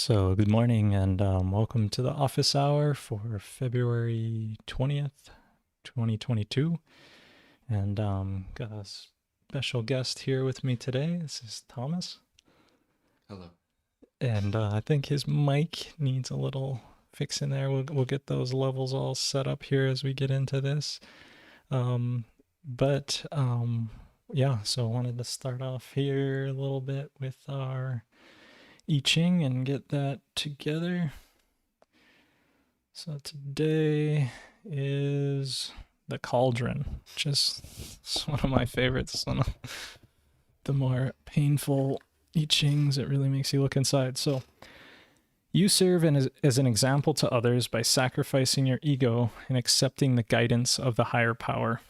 So, good morning and welcome to the office hour for February 20th, 2022. And got a special guest here with me today. This is Thomas. Hello. And I think his mic needs a little fixing there. We'll get those levels all set up here as we get into this. Yeah, so I wanted to start off here a little bit with our Ching and get that together. So today is the Cauldron, which is one of my favorites. One of the more painful I Chings. It really makes you look inside. So you serve as an example to others by sacrificing your ego and accepting the guidance of the higher power.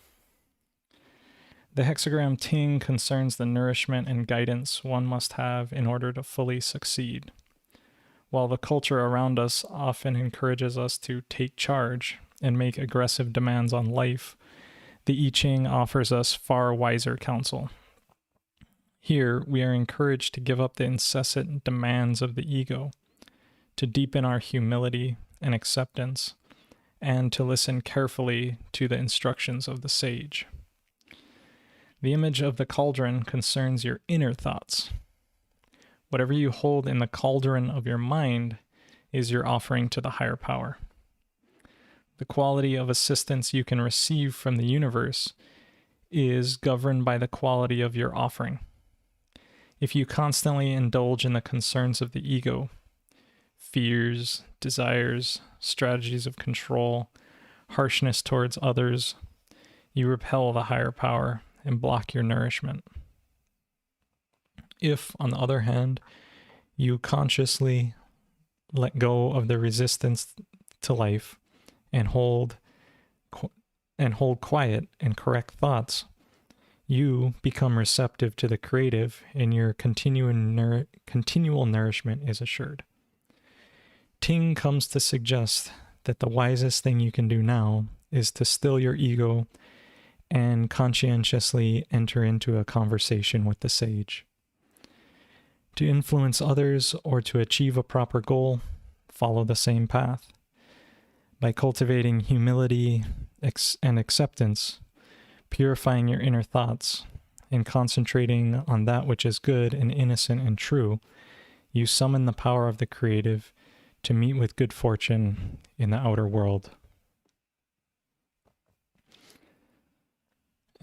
The hexagram Ting concerns the nourishment and guidance one must have in order to fully succeed. While the culture around us often encourages us to take charge and make aggressive demands on life, the I Ching offers us far wiser counsel. Here, we are encouraged to give up the incessant demands of the ego, to deepen our humility and acceptance, and to listen carefully to the instructions of the sage. The image of the cauldron concerns your inner thoughts. Whatever you hold in the cauldron of your mind is your offering to the higher power. The quality of assistance you can receive from the universe is governed by the quality of your offering. If you constantly indulge in the concerns of the ego, fears, desires, strategies of control, harshness towards others, you repel the higher power and block your nourishment. If, on the other hand, you consciously let go of the resistance to life and hold quiet and correct thoughts, you become receptive to the creative and your continual nourishment is assured. Ting comes to suggest that the wisest thing you can do now is to still your ego and conscientiously enter into a conversation with the sage. To influence others or to achieve a proper goal, follow the same path. By cultivating humility and acceptance, purifying your inner thoughts, and concentrating on that which is good and innocent and true, you summon the power of the creative to meet with good fortune in the outer world.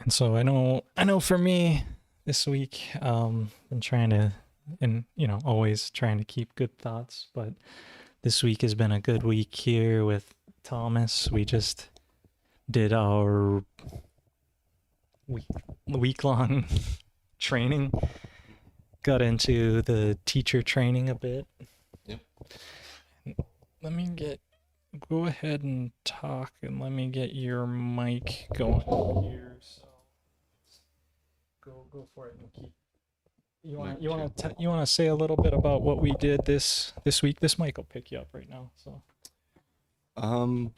And so I know for me this week, been trying to, and always trying to keep good thoughts, but this week has been a good week here with Thomas. We just did our week-long training, got into the teacher training a bit. Yep. Let me go ahead and talk, and let me get your mic going here. So go for it and keep. You want to say a little bit about what we did this week? This mic will pick you up right now. So. I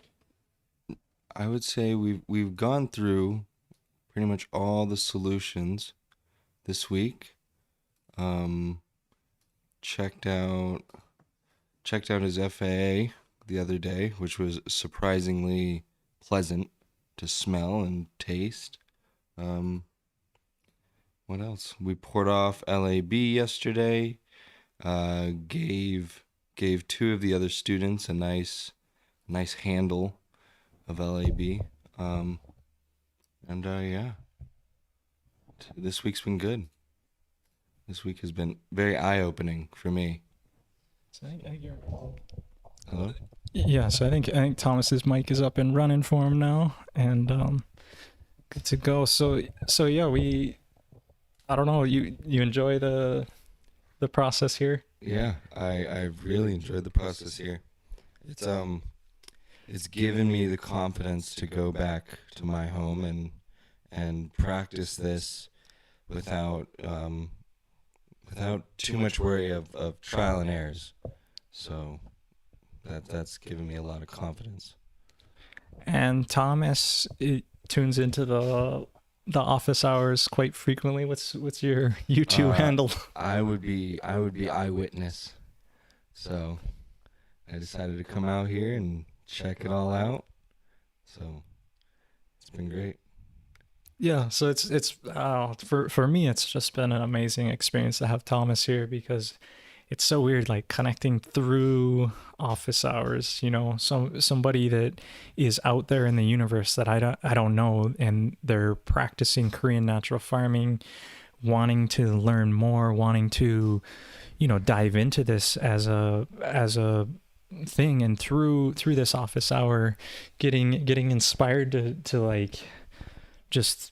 would say we've gone through pretty much all the solutions this week. Checked out his FAA the other day, which was surprisingly pleasant to smell and taste. What else? We poured off LAB yesterday. Gave two of the other students a nice handle of LAB. Yeah. This week's been good. This week has been very eye-opening for me. So I think you're. Hello? Yeah, so I think Thomas's mic is up and running for him now, and good to go. So yeah, I don't know, you enjoy the process here? Yeah, I really enjoyed the process here. It's given me the confidence to go back to my home and practice this without too much worry of trial and errors. So that's given me a lot of confidence. And Thomas, it tunes into the office hours quite frequently. What's your YouTube handle? I would be eyewitness So I decided to come out here and check it all out. So it's been great. Yeah, so it's for me it's just been an amazing experience to have Thomas here because it's so weird like connecting through office hours, somebody that is out there in the universe that I don't know, and they're practicing Korean natural farming, wanting to learn more, wanting to dive into this as a thing, and through this office hour getting inspired to like just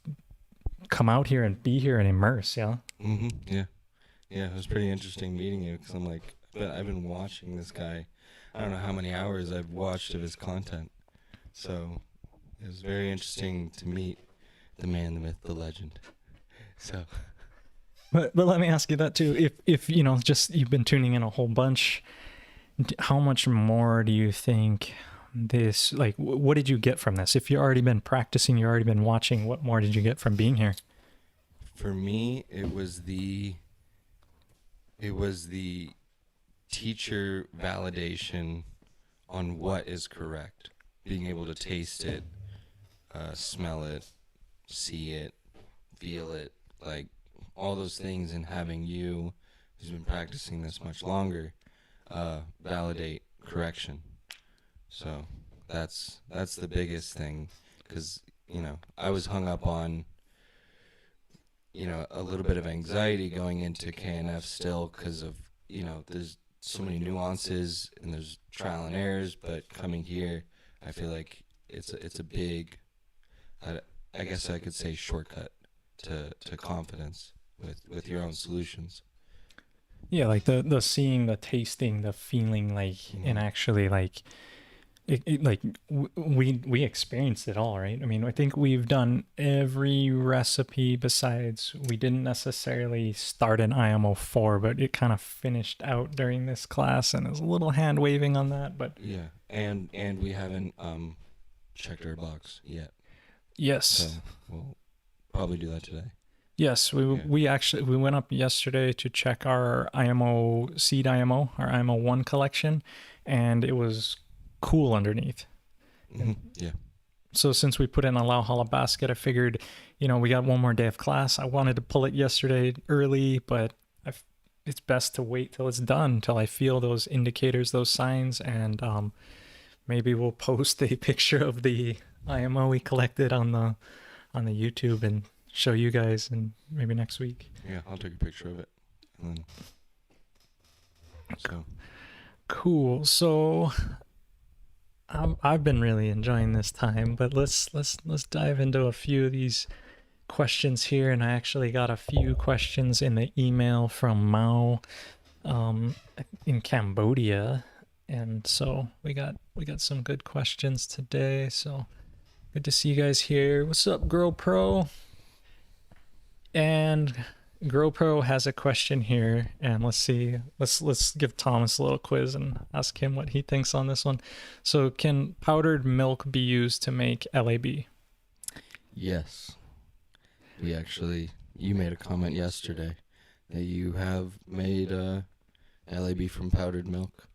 come out here and be here and immerse. Yeah. Yeah. Yeah, it was pretty interesting meeting you because I'm like, but I've been watching this guy. I don't know how many hours I've watched of his content. So it was very interesting to meet the man, the myth, the legend. So, But let me ask you that too. If just you've been tuning in a whole bunch, how much more do you think this, like, what did you get from this? If you've already been practicing, you've already been watching, what more did you get from being here? for me, it was the teacher validation on what is correct. Being able to taste it, smell it, see it, feel it, like all those things, and having you, who's been practicing this much longer, validate correction. So that's the biggest thing, because I was hung up on a little bit of anxiety going into KNF still, because of there's so many nuances and there's trial and errors, but coming here I feel like it's a big, I guess I could say, shortcut to confidence with your own solutions. Yeah, like the seeing, the tasting, the feeling, like, and actually like we experienced it all, right? I mean, I think we've done every recipe besides we didn't necessarily start in IMO4, but it kind of finished out during this class, and there's a little hand waving on that, but Yeah, and we haven't checked our box yet, yes. so we'll probably do that today. Yes, we actually we went up yesterday to check our IMO seed IMO, our IMO 1 collection, and it was cool underneath. Yeah. So since we put in a Lauhala basket, I figured, we got one more day of class. I wanted to pull it yesterday early, but it's best to wait till it's done, till I feel those indicators, those signs, and maybe we'll post a picture of the IMO we collected on the YouTube and show you guys, and maybe next week. Yeah, I'll take a picture of it. And then, so cool. So I've been really enjoying this time, but let's dive into a few of these questions here. And I actually got a few questions in the email from Mao in Cambodia, and so we got some good questions today. So good to see you guys here. What's up, Grow Pro? And GrowPro has a question here, and let's see. Let's give Thomas a little quiz and ask him what he thinks on this one. So, can powdered milk be used to make LAB? yes, you made a comment yesterday that you have made LAB from powdered milk.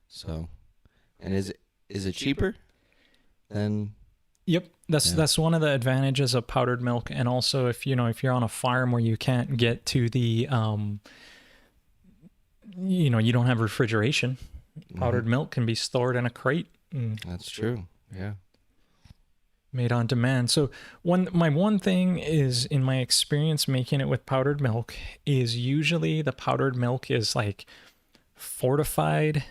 So, and is it cheaper than? Yep, that's one of the advantages of powdered milk, and also if you're on a farm where you can't get to the you don't have refrigeration, powdered milk can be stored in a crate. That's true. Yeah. Made on demand. So my one thing is, in my experience making it with powdered milk, is usually the powdered milk is like fortified,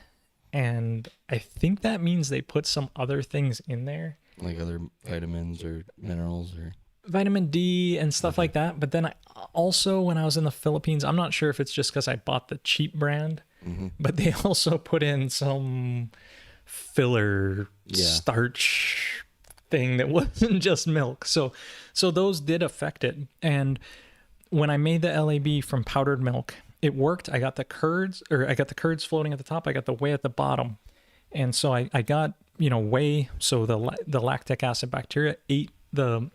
and I think that means they put some other things in there. Like other vitamins or minerals or vitamin D and stuff like that. But then I also, when I was in the Philippines, I'm not sure if it's just because I bought the cheap brand, but they also put in some filler starch thing that wasn't just milk. So those did affect it. And when I made the LAB from powdered milk, it worked. I got the curds floating at the top. I got the whey at the bottom. And so I got, whey. So the lactic acid bacteria ate the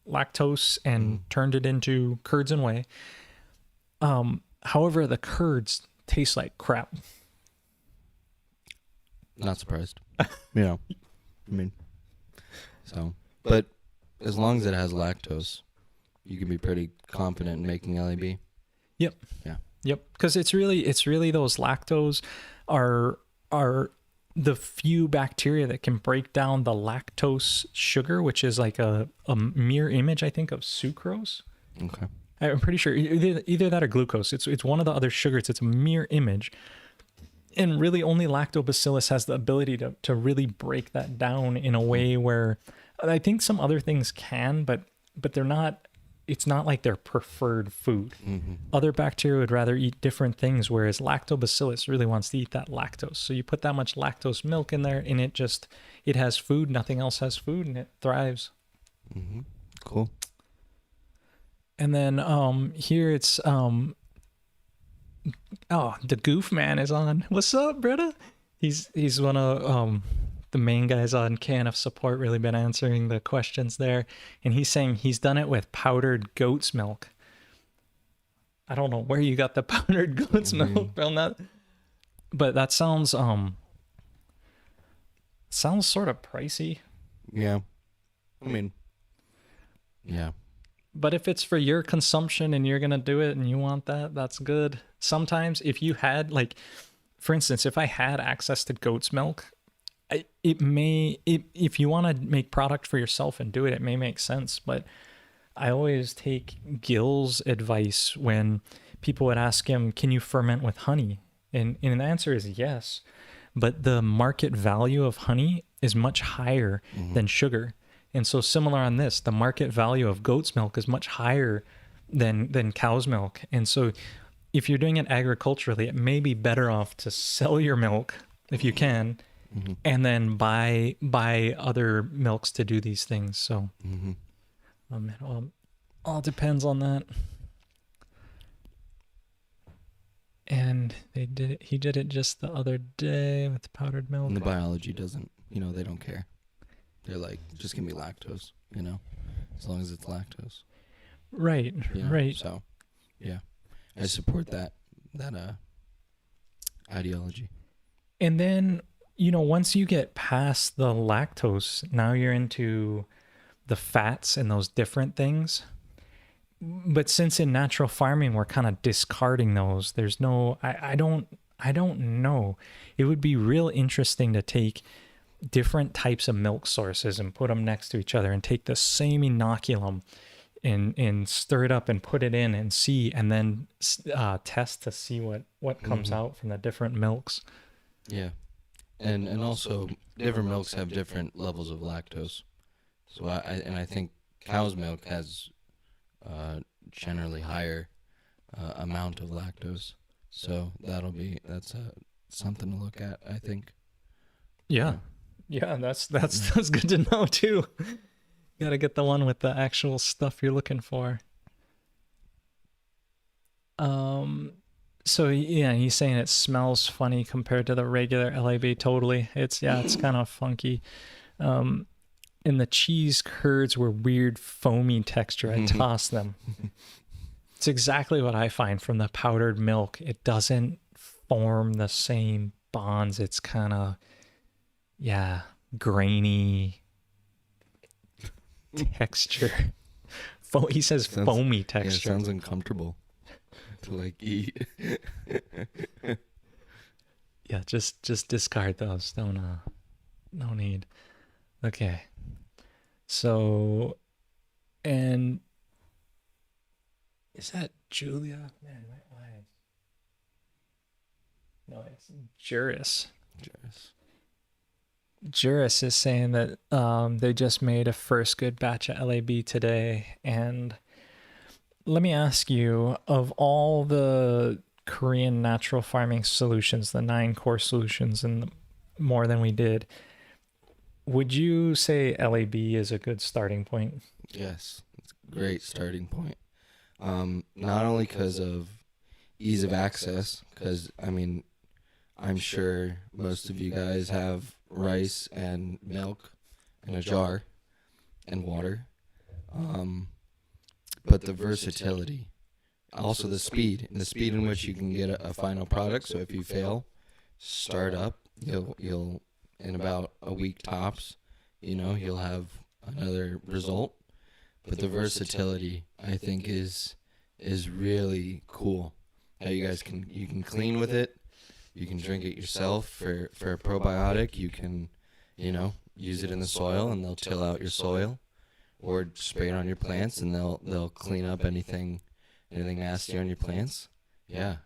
lactose and turned it into curds and whey. However, the curds tastes like crap. Not surprised. I mean, so, but as long as it has lactose, you can be pretty confident in making LAB. Yep. Yeah. Yep. Because it's really those lactose are the few bacteria that can break down the lactose sugar, which is like a mirror image, I think, of sucrose. Okay. I'm pretty sure either that or glucose. It's one of the other sugars. It's a mirror image. And really only lactobacillus has the ability to really break that down in a way where I think some other things can, but they're not, it's not like their preferred food. Mm-hmm. Other bacteria would rather eat different things, whereas lactobacillus really wants to eat that lactose. So you put that much lactose milk in there and it has food, nothing else has food, and it thrives. Mm-hmm. Cool. And then here it's the Goof Man is on. What's up, brother? He's one of the main guys on KNF support, really been answering the questions there. And he's saying he's done it with powdered goat's milk. I don't know where you got the powdered goat's milk from that. But that sounds sort of pricey. Yeah. I mean, yeah. But if it's for your consumption and you're going to do it and you want that, that's good. Sometimes if you had, like, for instance, if I had access to goat's milk, if you want to make product for yourself and do it, it may make sense. But I always take Gil's advice when people would ask him, can you ferment with honey? And the answer is yes. But the market value of honey is much higher than sugar. And so similar on this, the market value of goat's milk is much higher than cow's milk. And so if you're doing it agriculturally, it may be better off to sell your milk if you can, and then buy other milks to do these things. So it all depends on that. And he did it just the other day with powdered milk. And the biology doesn't, they don't care. They're like, just give me lactose, as long as it's lactose. Right, right. So, yeah, I support that ideology. And then, once you get past the lactose, now you're into the fats and those different things. But since in natural farming, we're kind of discarding those, there's no, I don't know. It would be real interesting to take different types of milk sources and put them next to each other and take the same inoculum and stir it up and put it in and see, and then test to see what comes out from the different milks. Yeah. And also different milks have different levels of lactose. So I think cow's milk has generally higher amount of lactose. So that's something to look at, I think. Yeah. Yeah, that's good to know too. Got to get the one with the actual stuff you're looking for. So yeah, he's saying it smells funny compared to the regular LAB. Totally, it's kind of funky. And the cheese curds were weird foamy texture. I toss them. It's exactly what I find from the powdered milk. It doesn't form the same bonds. It's kind of grainy texture. He says foamy texture. Yeah, it sounds uncomfortable to eat. Yeah, just discard those. No need. Okay. So, and is that Julia? Man, my eyes. No, it's Juris. Juris is saying that they just made a first good batch of LAB today. And let me ask you, of all the Korean natural farming solutions, the 9 core solutions and more than we did, would you say LAB is a good starting point? Yes, it's a great starting point. Not only because of ease of access, because, I'm sure most of you guys have rice and milk in a jar and water. But the versatility also the speed in which you can get a final product. So if you fail, start up, you'll in about a week tops, you'll have another result. But the versatility, I think, is really cool. How you can clean with it, you can drink it yourself for a probiotic. You can, use it in the soil and they'll till out your soil, or spray it on your plants and they'll clean up anything nasty on your plants. Yeah,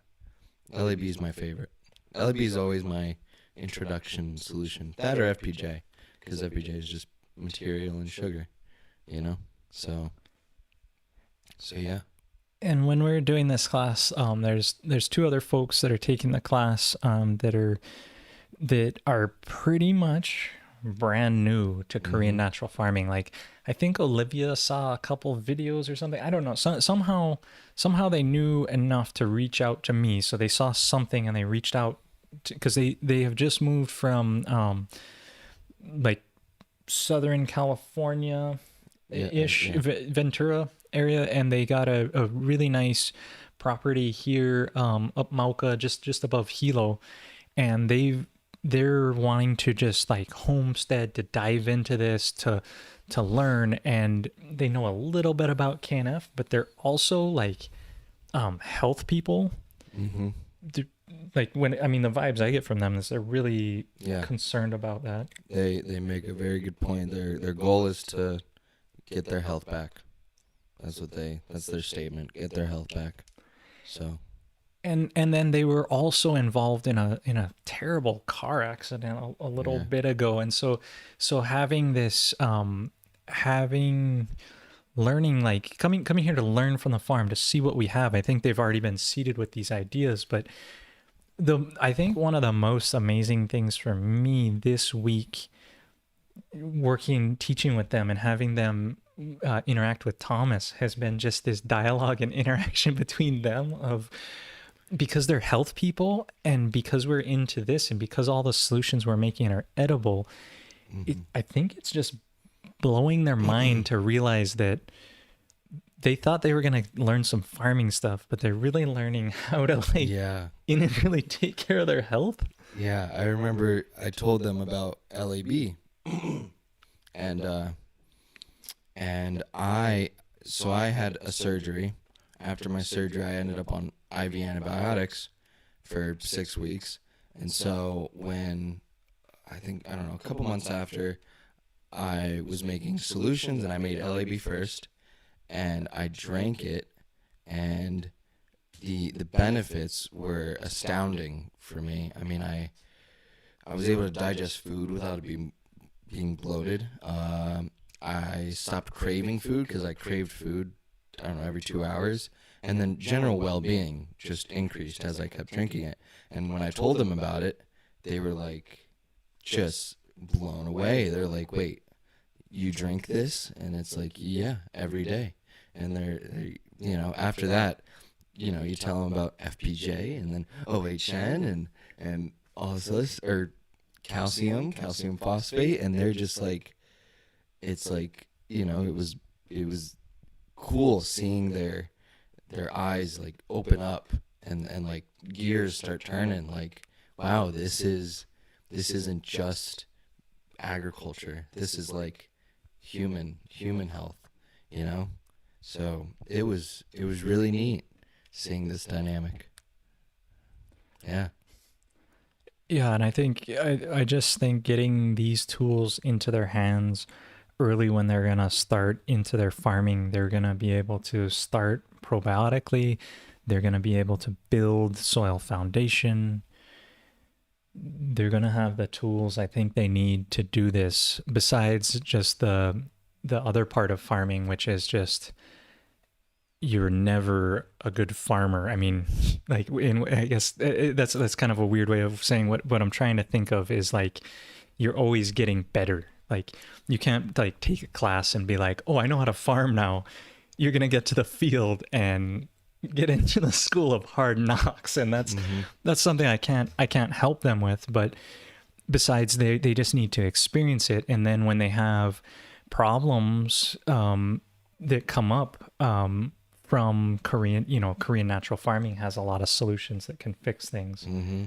LAB is my favorite. LAB is always my introduction solution. That or FPJ, because FPJ is just material and sugar, So yeah. And when we're doing this class, there's two other folks that are taking the class that are pretty much brand new to Korean natural farming. Like, I think Olivia saw a couple of videos or something. I don't know. Somehow they knew enough to reach out to me. So they saw something and they reached out because they have just moved from like Southern California ish, Ventura area, and they got a really nice property here up Mauka, just above Hilo, and they're wanting to just like homestead, to dive into this, to learn, and they know a little bit about KNF, but they're also like health people. Like the vibes I get from them is they're really concerned about that. They make a very good point. Their goal is to get their health back. That's their statement. Get their health back. So. And then they were also involved in a terrible car accident a little bit ago, and so having this learning, like coming here to learn from the farm, to see what we have. I think they've already been seeded with these ideas, but I think one of the most amazing things for me this week, teaching with them and having them interact with Thomas, has been just this dialogue and interaction between them because they're health people, and because we're into this, and because all the solutions we're making are edible, I think it's just blowing their mind to realize that they thought they were going to learn some farming stuff, but they're really learning how to really take care of their health. Yeah, I remember I told them about LAB, and I had a surgery. After my surgery, I ended up on IV antibiotics for 6 weeks. And so when a couple months after, I was making solutions, and I made LAB first, and I drank it, and the benefits were astounding for me. I mean, I was able to digest food without it being bloated. I stopped craving food, because I craved food, every 2 hours. And then general well-being just increased as I kept drinking it. And when I told them about it, they were like just blown away. They're like, wait, you drink this? And it's like, yeah, every day. And they're after that, you tell them about FPJ, and then OHN and all this, or calcium phosphate. And they're just like, it's like, it was cool seeing their eyes like open up and like gears start turning, like, wow, this isn't just agriculture. This is like human health, So it was really neat seeing this dynamic. Yeah. Yeah, and I just think getting these tools into their hands early, when they're going to start into their farming, they're going to be able to start probiotically. They're going to be able to build soil foundation. They're going to have the tools I think they need to do this, besides just the other part of farming, which is just, you're never a good farmer. I mean, like, I guess that's kind of a weird way of saying what I'm trying to think of is, like, you're always getting better. Like, you can't like take a class and be like, oh, I know how to farm now. You're going to get to the field and get into the school of hard knocks. And that's something I can't help them with. But besides, they just need to experience it. And then when they have problems that come up from Korean, Korean natural farming has a lot of solutions that can fix things. Mm-hmm.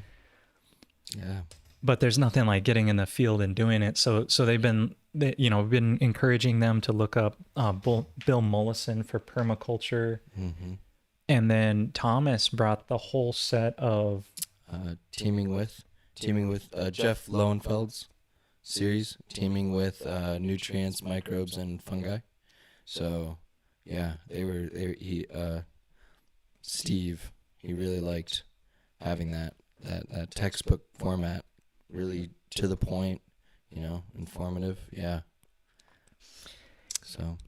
Yeah. But there's nothing like getting in the field and doing it. So they've been encouraging them to look up Bill Mollison for permaculture. Mm-hmm. And then Thomas brought the whole set of Teeming with Jeff Lowenfels series, teeming with nutrients, microbes, and fungi. So yeah, Steve, he really liked having that textbook format, really to the point, informative. Yeah. So.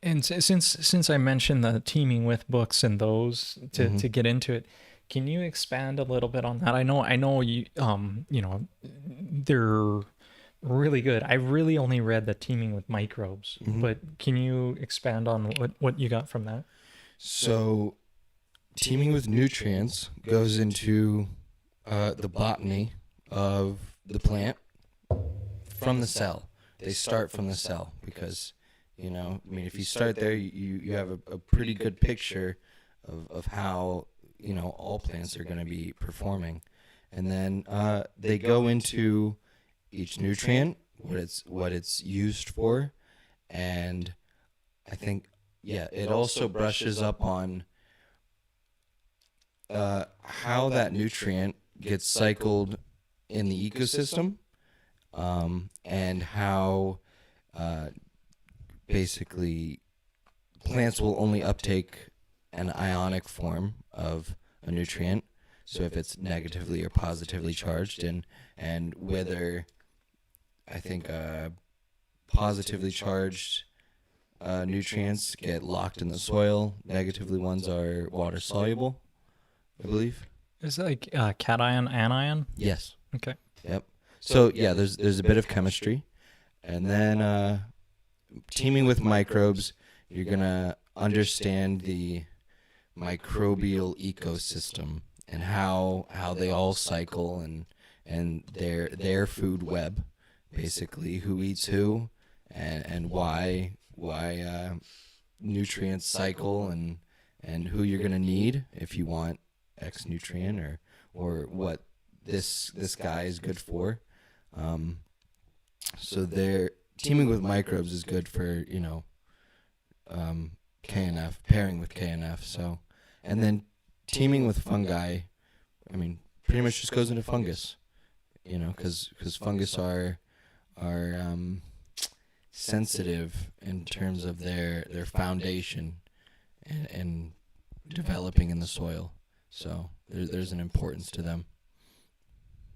And since I mentioned the teaming with books and those to get into it, can you expand a little bit on that? I know you they're really good. I really only read the teaming with microbes, but can you expand on what you got from that? So, teaming with nutrients goes into the botany of the plant from the cell. They start from the cell because, if you start there, you have a pretty good picture of how, all plants are going to be performing. And then they go into each nutrient, what it's used for, and I think, it also brushes up on how that nutrient gets cycled in the ecosystem, and how basically plants will only uptake an ionic form of a nutrient. So if it's negatively or positively charged, and whether I think positively charged nutrients get locked in the soil, negatively ones are water soluble, I believe. Is it like cation, anion? Yes. Okay. Yep. So yeah, there's a bit of chemistry, and then teaming with microbes, you're gonna understand the microbial ecosystem and how they all cycle and their food web, basically who eats who, and why nutrients cycle and who you're gonna need if you want X nutrient or what this guy is good for. So they're teaming with microbes is good for KNF, pairing with KNF. So, and then teaming with fungi, pretty much just goes into fungus, because fungus are sensitive in terms of their foundation and developing in the soil. So there's an importance to them.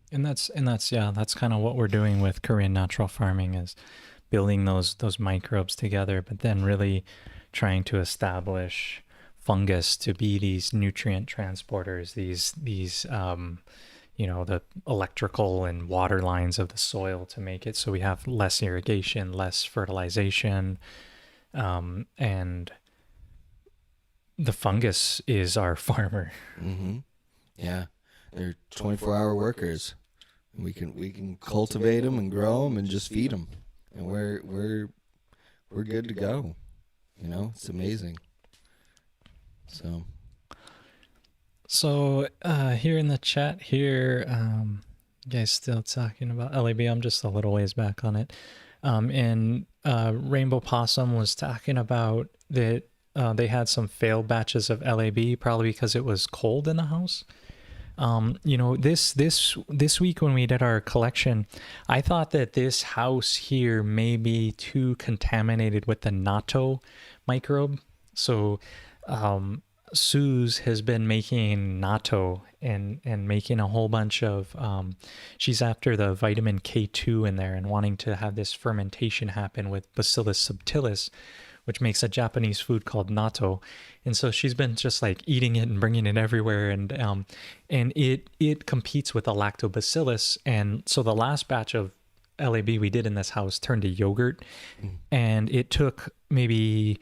And that's kind of what we're doing with Korean natural farming, is building those microbes together, but then really trying to establish fungus to be these nutrient transporters, these the electrical and water lines of the soil to make it so we have less irrigation, less fertilization, and the fungus is our farmer. Mm-hmm. Yeah, they're 24-hour workers. We can cultivate them and grow them and just feed them, and we're good to go. It's amazing. So here in the chat here, you guys still talking about LAB? I'm just a little ways back on it. And Rainbow Possum was talking about that they had some failed batches of LAB, probably because it was cold in the house. This week when we did our collection, I thought that this house here may be too contaminated with the natto microbe. So Suze has been making natto and making a whole bunch of, she's after the vitamin K2 in there and wanting to have this fermentation happen with Bacillus subtilis, which makes a Japanese food called natto. And so she's been just like eating it and bringing it everywhere. And it competes with the lactobacillus. And so the last batch of LAB we did in this house turned to yogurt. And it took maybe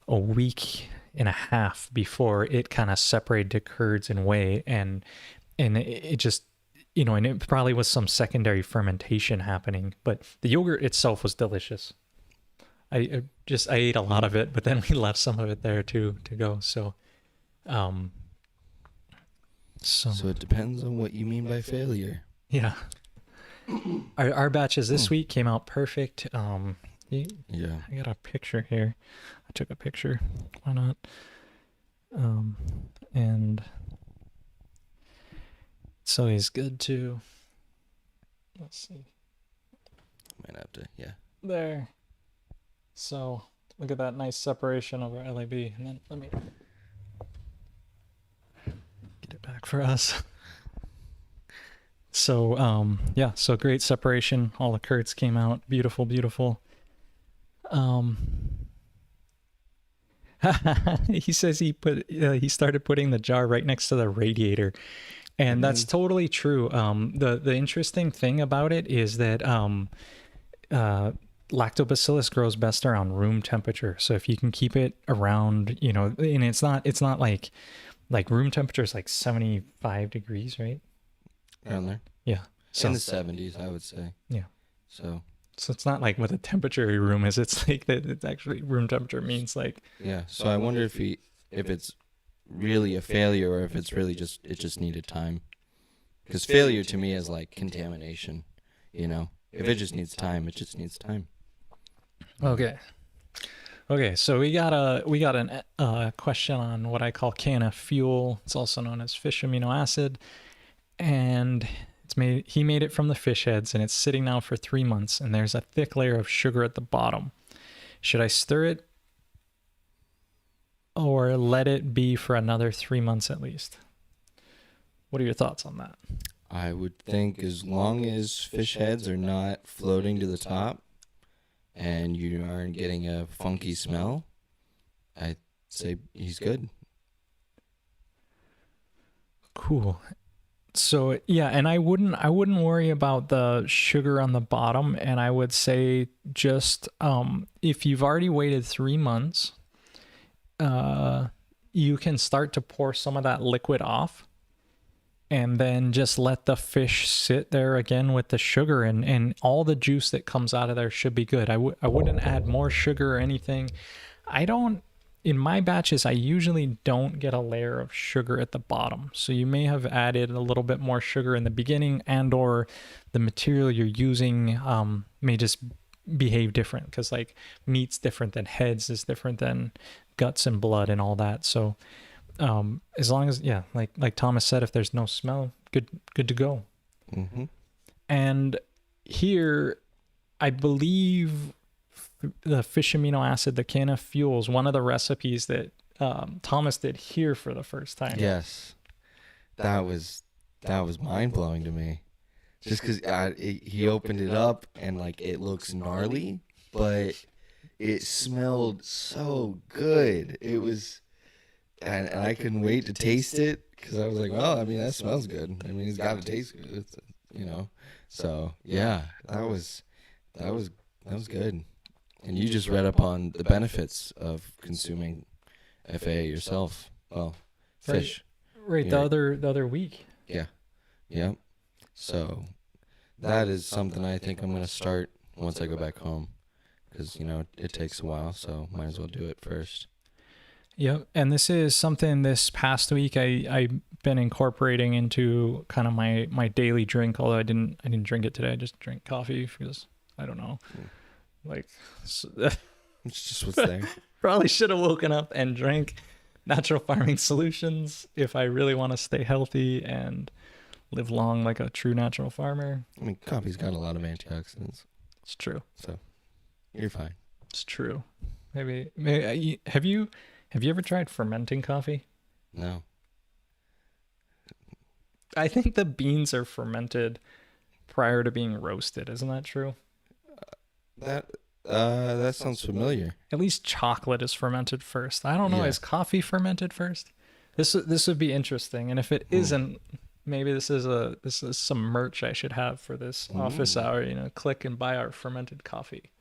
a week and a half before it kind of separated to curds and whey. And it just, and it probably was some secondary fermentation happening. But the yogurt itself was delicious. I ate a lot of it, but then we left some of it there to go. So, um, So it depends on what you mean by failure. yeah. Our batches this week came out perfect. Yeah. I got a picture here. I took a picture. Why not? And it's always good to. Let's see. Might have to, yeah. There. So look at that nice separation over LAB. And then let me get it back for us. So yeah, so great separation. All the curds came out. Beautiful, beautiful. He says he started putting the jar right next to the radiator. And that's totally true. The interesting thing about it is that lactobacillus grows best around room temperature. So if you can keep it around, and it's not like room temperature is like 75 degrees, right? Around there. Yeah. So In the 70s, I would say. yeah. So it's not like what a temperature your room is. It's like that. It's actually room temperature means like. yeah. So I wonder if it's really a failure or if it's really just needed time. Because failure to me is like contamination. If it just needs time, it just needs time. Okay. So we got a question on what I call KNF fuel. It's also known as fish amino acid, and he made it from the fish heads, and it's sitting now for 3 months, and there's a thick layer of sugar at the bottom. Should I stir it or let it be for another 3 months at least? What are your thoughts on that? I would think as long as fish heads are not floating to the top and you aren't getting a funky smell, I'd say he's good. Cool. So yeah, and I wouldn't worry about the sugar on the bottom, and I would say just if you've already waited 3 months, you can start to pour some of that liquid off, and then just let the fish sit there again with the sugar, and all the juice that comes out of there should be good. I wouldn't add more sugar or anything. In my batches, I usually don't get a layer of sugar at the bottom. So you may have added a little bit more sugar in the beginning, and or the material you're using may just behave different, because like meat's different than heads, is different than guts and blood and all that. So as long as, yeah, like Thomas said, if there's no smell, good to go. Mm-hmm. And here, I believe the fish amino acid, the KNF fuel, is one of the recipes that Thomas did here for the first time. Yes, that was mind blowing to me. Just because he opened it up and like it looks gnarly, but it smelled so good. It was, and I couldn't wait to taste it because I was like, well, I mean that smells good. I mean it's got to taste good, So yeah, that was good. And you just read up on the benefits of consuming FAA yourself. Well, fish. Right. Yeah. The other week. Yeah. Yep. So that is something I think I'm going to start once I go back home, because, it takes a while, so might as well do it first. Yep. And this is something this past week I've been incorporating into kind of my daily drink, although I didn't drink it today. I just drank coffee because I don't know. Like, It's just what's there. Probably should have woken up and drank Natural Farming Solutions if I really want to stay healthy and live long like a true natural farmer. I mean, coffee's got a lot of antioxidants. It's true. So you're fine. It's true. Maybe have you ever tried fermenting coffee? No. I think the beans are fermented prior to being roasted. Isn't that true? That sounds familiar. At least chocolate is fermented first. I don't know. Yeah. Is coffee fermented first? This would be interesting. And if it isn't, maybe this is some merch I should have for this office hour. Click and buy our fermented coffee.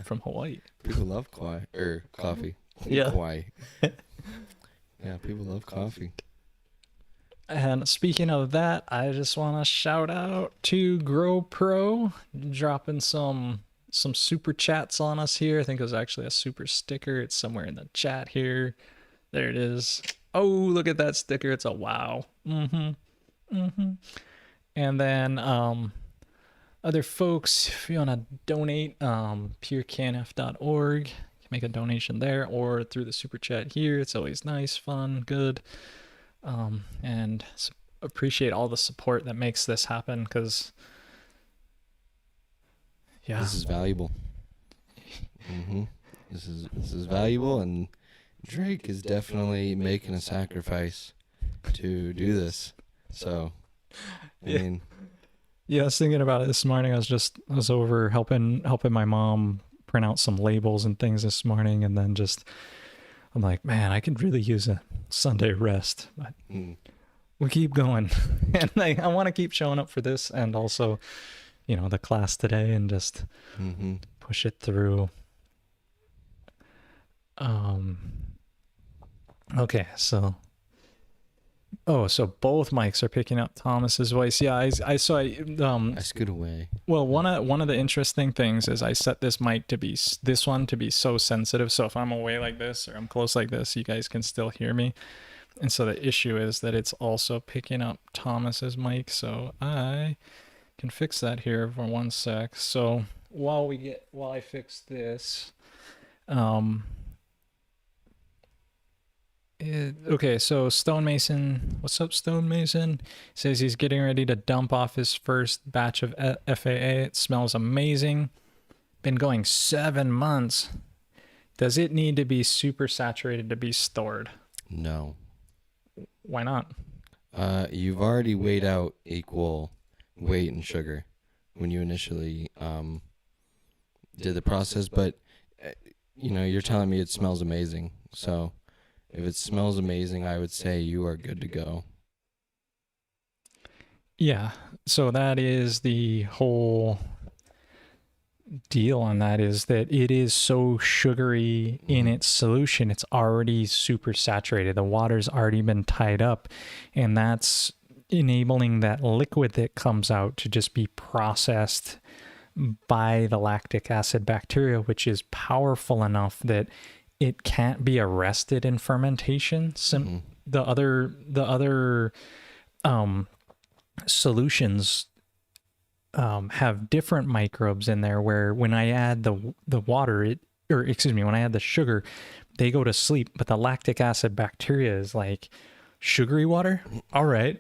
From Hawaii. People love coffee. Yeah. Hawaii. Yeah, people love coffee. And speaking of that, I just want to shout out to Grow Pro, dropping some some super chats on us here. I think it was actually a super sticker. It's somewhere in the chat here. There it is. Oh, look at that sticker. It's a wow. And then other folks, if you want to donate, pureknf.org, you can make a donation there or through the super chat here. It's always nice, fun, good. And appreciate all the support that makes this happen, because yeah, This is valuable. This is valuable, and Drake is definitely making a sacrifice to do this. So, I mean, yeah, I was thinking about it this morning. I was over helping my mom print out some labels and things this morning, and then I'm like, man, I could really use a Sunday rest, but we keep going. And I want to keep showing up for this, and also, the class today, and just push it through. Okay, so both mics are picking up Thomas's voice. Yeah, I scoot away. Well, one of the interesting things is I set this mic to be so sensitive. So if I'm away like this or I'm close like this, you guys can still hear me. And so the issue is that it's also picking up Thomas's mic. So I can fix that here for 1 sec. So while I fix this, okay, so Stonemason, what's up, Stonemason? Says he's getting ready to dump off his first batch of FAA. It smells amazing. Been going 7 months. Does it need to be super saturated to be stored? No. Why not? You've already weighed out equal weight and sugar when you initially did the process, but you're telling me it smells amazing. So if it smells amazing, I would say you are good to go. Yeah, so that is the whole deal on that, is that it is so sugary in its solution. It's already super saturated. The water's already been tied up, and that's enabling that liquid that comes out to just be processed by the lactic acid bacteria, which is powerful enough that it can't be arrested in fermentation. The other solutions have different microbes in there, where when I add the water, when I add the sugar, they go to sleep. But the lactic acid bacteria is like, sugary water? All right.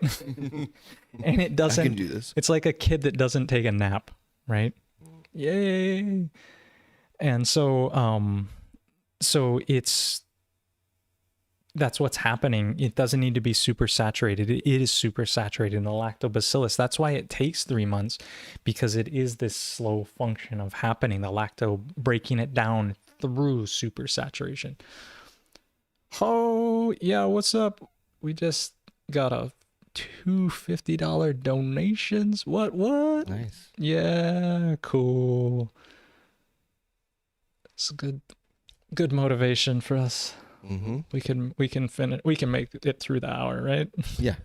And it doesn't. I can do this. It's like a kid that doesn't take a nap, right? Yay. And so that's what's happening. It doesn't need to be super saturated. It is super saturated in the lactobacillus. That's why it takes 3 months, because it is this slow function of happening, the lacto breaking it down through super saturation. Oh, yeah, what's up? We just got a $250 donations. What? Nice. Yeah, cool. It's good motivation for us. We can finish. We can make it through the hour, right? Yeah.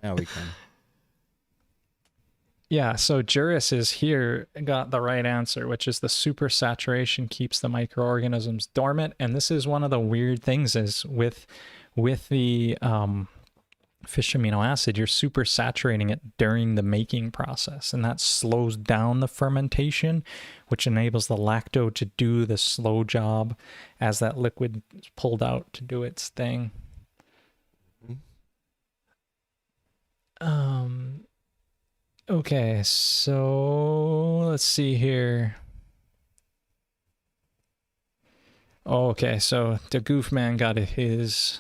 Now we can. Yeah. So Juris is here, got the right answer, which is the super saturation keeps the microorganisms dormant. And this is one of the weird things is with the fish amino acid, you're super saturating it during the making process, and that slows down the fermentation, which enables the lacto to do the slow job as that liquid is pulled out to do its thing. Okay, so let's see here. Okay, so the Goof Man got his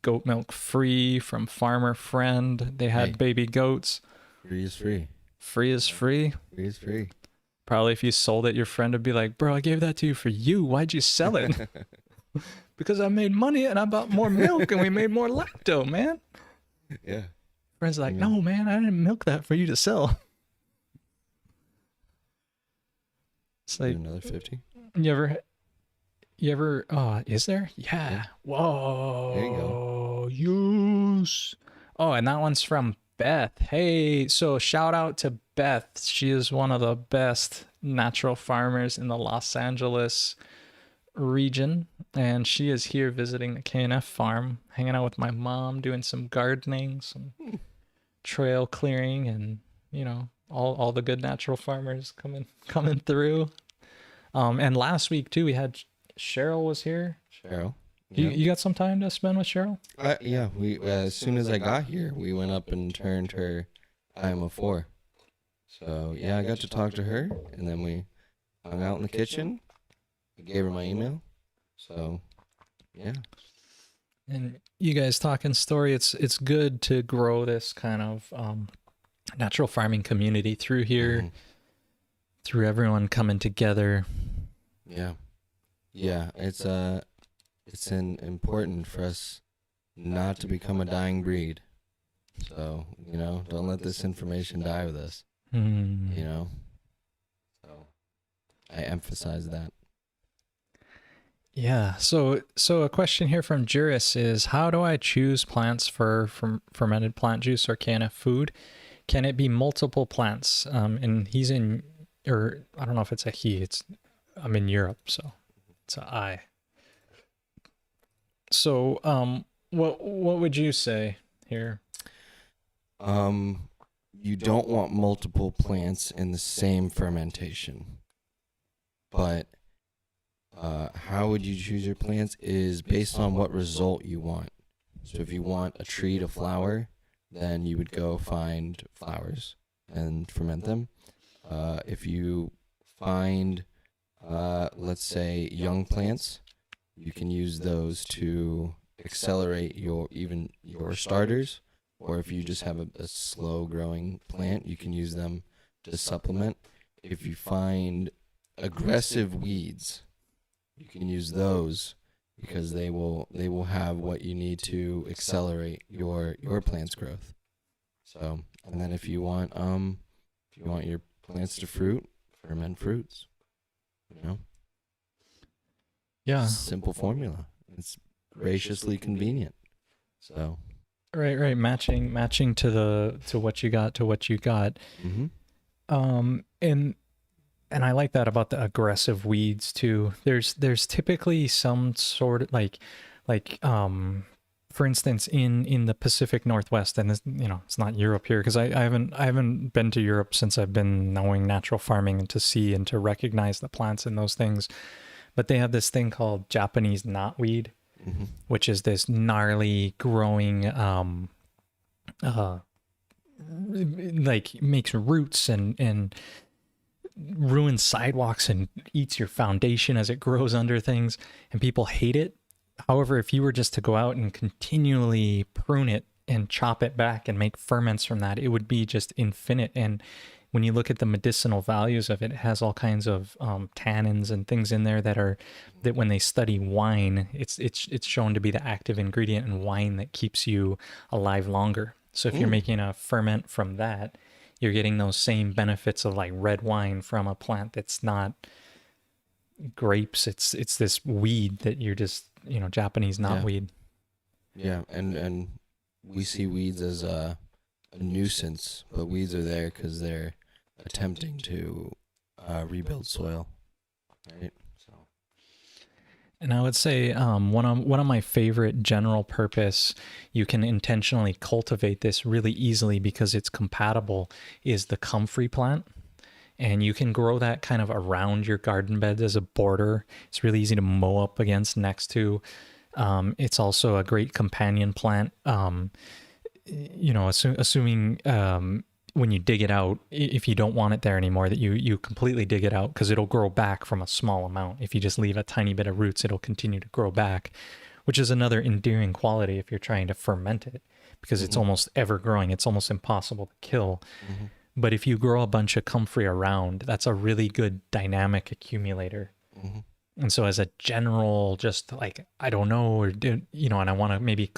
goat milk free from Farmer Friend. They had baby goats. Free is free. Free is free. Free is free. Probably if you sold it, your friend would be like, bro, I gave that to you for you. Why'd you sell it? Because I made money and I bought more milk and we made more lacto, man. Yeah. Friend's like, no, man, I didn't milk that for you to sell. It's like, another 50. You ever, is there? Yeah. Whoa. There you go. Yes. Oh, and that one's from Beth. Hey, so shout out to Beth. She is one of the best natural farmers in the Los Angeles region, and she is here visiting the KNF farm, hanging out with my mom, doing some gardening, some trail clearing, and all the good natural farmers coming through. And last week too, we had Cheryl was here. Cheryl. You got some time to spend with Cheryl? Yeah. We as soon as I got here, we went up and turned her IMO 4. So yeah, I got to talk to her, and then we hung out in the kitchen. I gave her my email. So yeah. And you guys talking story. It's good to grow this kind of natural farming community through here, through everyone coming together. Yeah. Yeah. It's important for us not to become a dying breed. So, don't let this information die with us. So I emphasize that. Yeah. So a question here from Juris is, how do I choose plants for fermented plant juice or knfFood? Can it be multiple plants? And he's in, or I don't know if it's a he. I'm in Europe, so it's a I. So what would you say here? You don't want multiple plants in the same fermentation, but how would you choose your plants is based on what result you want. So if you want a tree to flower, then you would go find flowers and ferment them. If you find, let's say, young plants, you can use those to accelerate your starters. Or if you just have a slow growing plant, you can use them to supplement. If you find aggressive weeds, you can use those because they will have what you need to accelerate your plant's growth. So, and then if you want your plants to fruit, ferment fruits. Yeah. Simple formula. It's graciously convenient. So. Right. Matching to what you got. Mm-hmm. And I like that about the aggressive weeds too. There's typically some sort of like for instance in the Pacific Northwest, and this, it's not Europe here because I haven't been to Europe since I've been knowing natural farming and to see and to recognize the plants and those things. But they have this thing called Japanese knotweed, which is this gnarly growing, like makes roots and ruins sidewalks and eats your foundation as it grows under things, and people hate it. However, if you were just to go out and continually prune it and chop it back and make ferments from that, it would be just infinite. And when you look at the medicinal values of it, it has all kinds of tannins and things in there that when they study wine, it's shown to be the active ingredient in wine that keeps you alive longer. So if you're making a ferment from that, you're getting those same benefits of like red wine from a plant that's not grapes. It's this weed that you're just, Japanese knotweed. Yeah, and we see weeds as a nuisance, but weeds are there because they're attempting to rebuild soil, right? So, and I would say one of my favorite general purpose, you can intentionally cultivate this really easily because it's compatible, is the comfrey plant. And you can grow that kind of around your garden beds as a border. It's really easy to mow up against next to. It's also a great companion plant. Assuming when you dig it out, if you don't want it there anymore, that you completely dig it out, because it'll grow back from a small amount. If you just leave a tiny bit of roots, it'll continue to grow back, which is another endearing quality if you're trying to ferment it, because it's almost ever growing. It's almost impossible to kill. But if you grow a bunch of comfrey around, that's a really good dynamic accumulator. And so as a general, just like, I don't know, and I want to maybe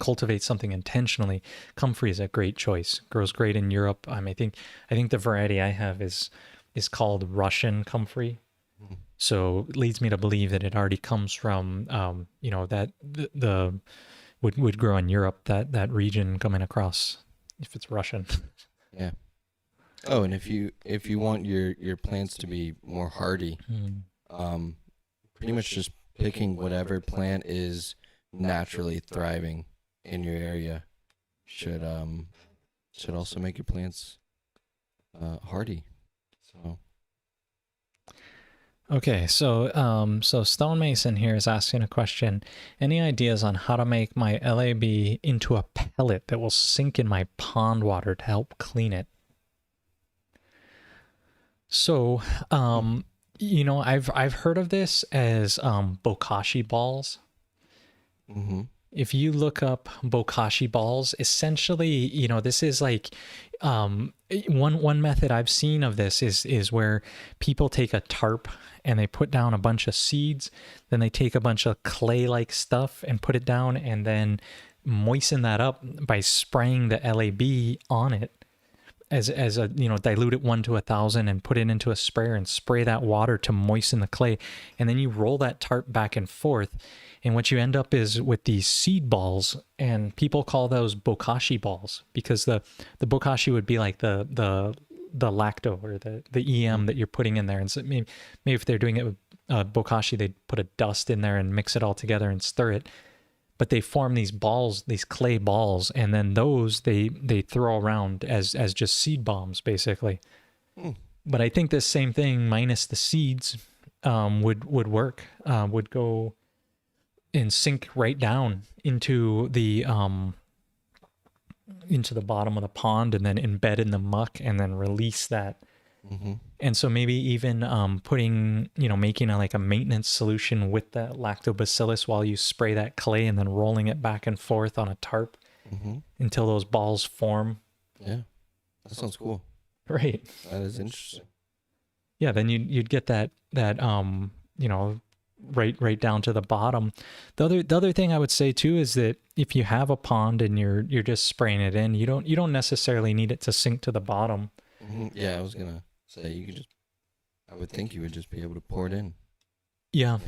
cultivate something intentionally, comfrey is a great choice. Grows great in Europe. I think the variety I have is called Russian comfrey. So it leads me to believe that it already comes from, that the would grow in Europe, that region coming across if it's Russian. Yeah. Oh, and if you want your plants to be more hardy, pretty much just picking whatever plant is naturally thriving in your area should also make your plants hardy. So Okay, so Stone Mason here is asking a question. Any ideas on how to make my LAB into a pellet that will sink in my pond water to help clean it? So, you know, I've heard of this as Bokashi balls. mm-hmm. If you look up Bokashi balls, essentially, you know, this is like one method I've seen of this is where people take a tarp and they put down a bunch of seeds, then they take a bunch of clay-like stuff and put it down, and then moisten that up by spraying the LAB on it as a, you know, dilute it 1 to 1,000 and put it into a sprayer and spray that water to moisten the clay, and then you roll that tarp back and forth. And what you end up is with these seed balls, and people call those Bokashi balls because the Bokashi would be like the lacto or the EM that you're putting in there. And so maybe if they're doing it with Bokashi, they'd put a dust in there and mix it all together and stir it. But they form these balls, these clay balls, and then those they throw around as just seed bombs, basically. But I think this same thing minus the seeds would work, would go and sink right down into the bottom of the pond and then embed in the muck and then release that. Mm-hmm. And so maybe even putting, you know, making like a maintenance solution with that lactobacillus while you spray that clay and then rolling it back and forth on a tarp until those balls form. Yeah, that sounds cool. Right. That is interesting. Yeah, then you'd get that you know, right down to the bottom. The other thing I would say too is that if you have a pond and you're just spraying it in, you don't necessarily need it to sink to the bottom. Mm-hmm. Yeah, I was gonna say I would think you would just be able to pour it in. Yeah.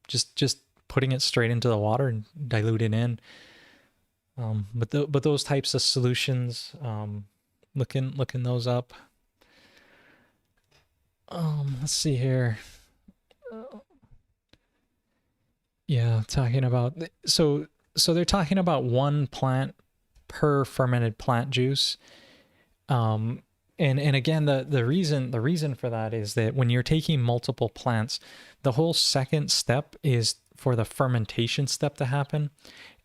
Just putting it straight into the water and dilute it in. But those types of solutions, looking those up. Let's see here. Yeah, talking about so they're talking about 1 plant per fermented plant juice. And again, the reason for that is that when you're taking multiple plants, the whole second step is for the fermentation step to happen.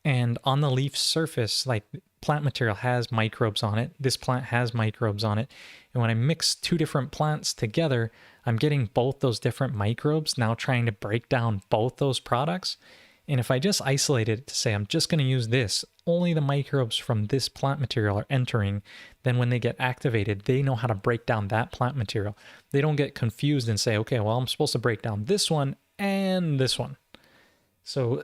And on the leaf surface, like plant material has microbes on it. This plant has microbes on it. And when I mix 2 different plants together, I'm getting both those different microbes now trying to break down both those products. And if I just isolated it to say, I'm just going to use this, only the microbes from this plant material are entering, then when they get activated, they know how to break down that plant material. They don't get confused and say, okay, well, I'm supposed to break down this one and this one. So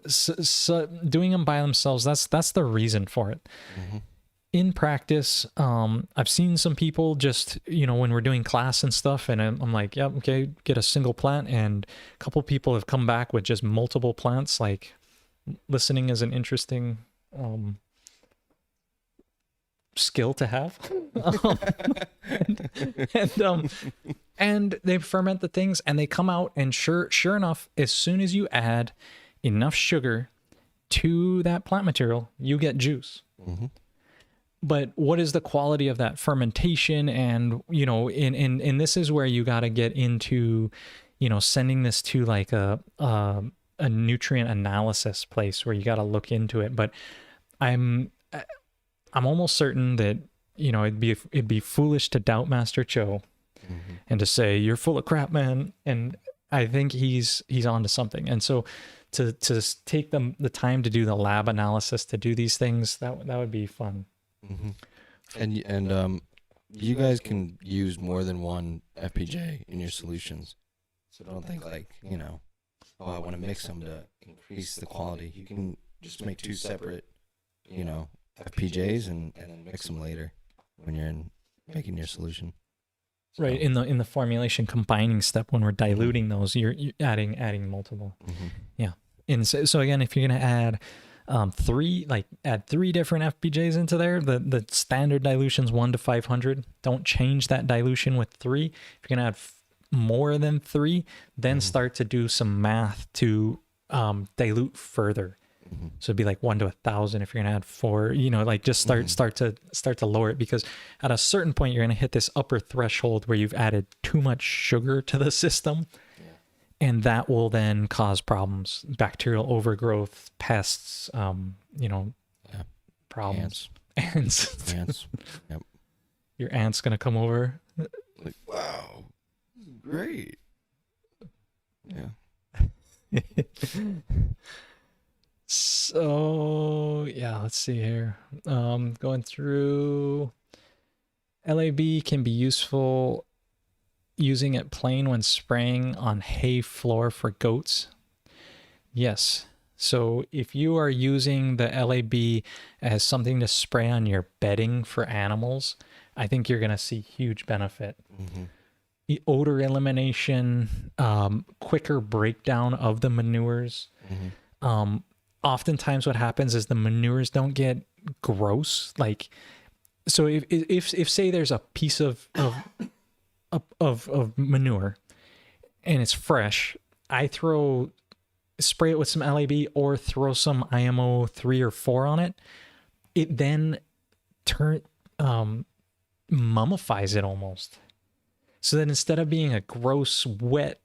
doing them by themselves, that's the reason for it. Mm-hmm. In practice, I've seen some people just, you know, when we're doing class and stuff, and I'm like, yeah, okay, get a single plant. And a couple people have come back with just multiple plants. Like, listening is an interesting skill to have. And they ferment the things, and they come out, and sure enough, as soon as you add enough sugar to that plant material, you get juice. Mm-hmm. But what is the quality of that fermentation? And, you know, in this is where you got to get into, you know, sending this to like a nutrient analysis place where you got to look into it. But I'm almost certain that, you know, it'd be foolish to doubt Master Cho and to say, you're full of crap, man. And I think he's onto something. And so to take the time to do the lab analysis, to do these things, that would be fun. Mm-hmm. And you guys can use more than one FPJ in your solutions, so don't think like, you know, oh, I want to mix them to increase the quality. You can just make 2 separate, you know, FPJs and then mix them later when you're making your solution. So, right, in the formulation combining step, when we're diluting those, you're adding multiple. Mm-hmm. Yeah. And so again, if you're gonna add Add 3 different FPJs into there. The standard dilution's 1 to 500. Don't change that dilution with 3. If you're gonna add more than 3, then start to do some math to dilute further. So it'd be like 1 to 1,000 if you're gonna add 4. Like just start to lower it, because at a certain point you're gonna hit this upper threshold where you've added too much sugar to the system. And that will then cause problems, bacterial overgrowth, pests, problems. Ants. Yep. Your aunt's going to come over. Like, wow, this is great. Yeah. So, yeah, let's see here. Going through, LAB can be useful using it plain when spraying on hay floor for goats. Yes. So if you are using the LAB as something to spray on your bedding for animals, I think you're going to see huge benefit. The odor elimination, quicker breakdown of the manures. Oftentimes what happens is the manures don't get gross. Like, so if say there's a piece of manure and it's fresh, I spray it with some LAB or throw some IMO 3 or 4 on it. It then mummifies it almost. So that instead of being a gross, wet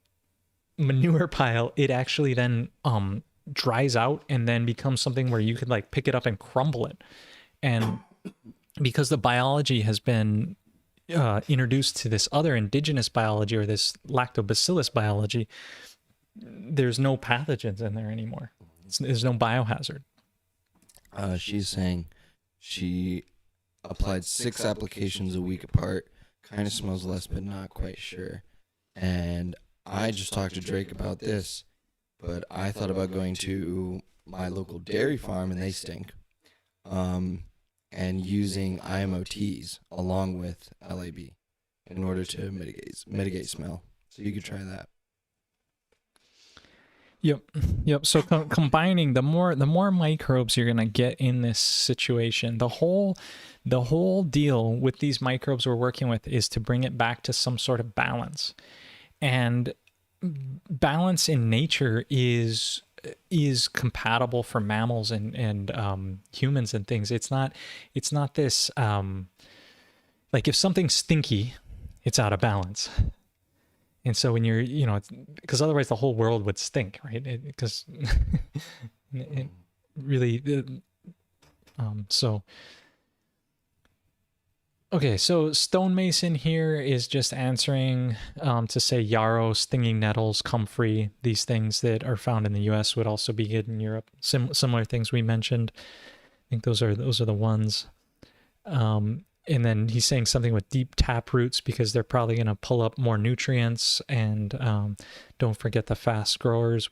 manure pile, it actually then dries out and then becomes something where you could like pick it up and crumble it. And because the biology has been introduced to this other indigenous biology, or this lactobacillus biology, there's no pathogens in there anymore. There's no biohazard. She's saying she applied 6 applications a week apart. Kind of smells less, but not quite sure. And I just talked to Drake about this, but I thought about going to my local dairy farm, and they stink. And using IMOTs along with LAB in order to mitigate smell. So you could try that. Yep. So combining the more microbes you're gonna get in this situation, the whole deal with these microbes we're working with is to bring it back to some sort of balance. And balance in nature is compatible for mammals and humans and things. It's not this like if something's stinky, it's out of balance. And so when you're, because otherwise the whole world would stink, right? Because it really, so. Okay, so stonemason here is just answering to say yarrow, stinging nettles, comfrey, these things that are found in the U.S. would also be good in Europe. Similar things we mentioned. I think those are the ones. And then he's saying something with deep tap roots because they're probably going to pull up more nutrients. And don't forget the fast growers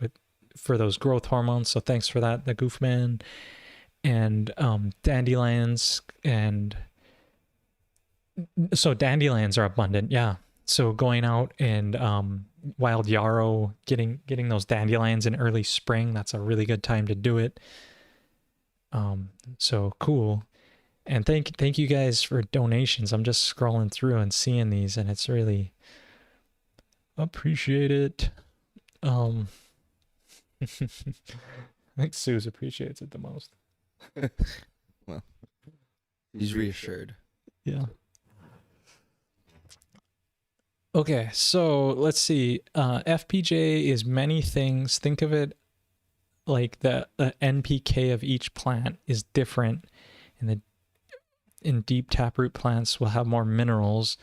for those growth hormones. So thanks for that, the Goofman. And dandelions and... So dandelions are abundant, yeah. So going out and wild yarrow, getting those dandelions in early spring, that's a really good time to do it. So cool. And thank you guys for donations. I'm just scrolling through and seeing these, and it's really appreciate it. I think Suze appreciates it the most. Well, he's reassured. Yeah. Okay, so let's see. FPJ is many things. Think of it like the NPK of each plant is different. In deep taproot plants will have more minerals,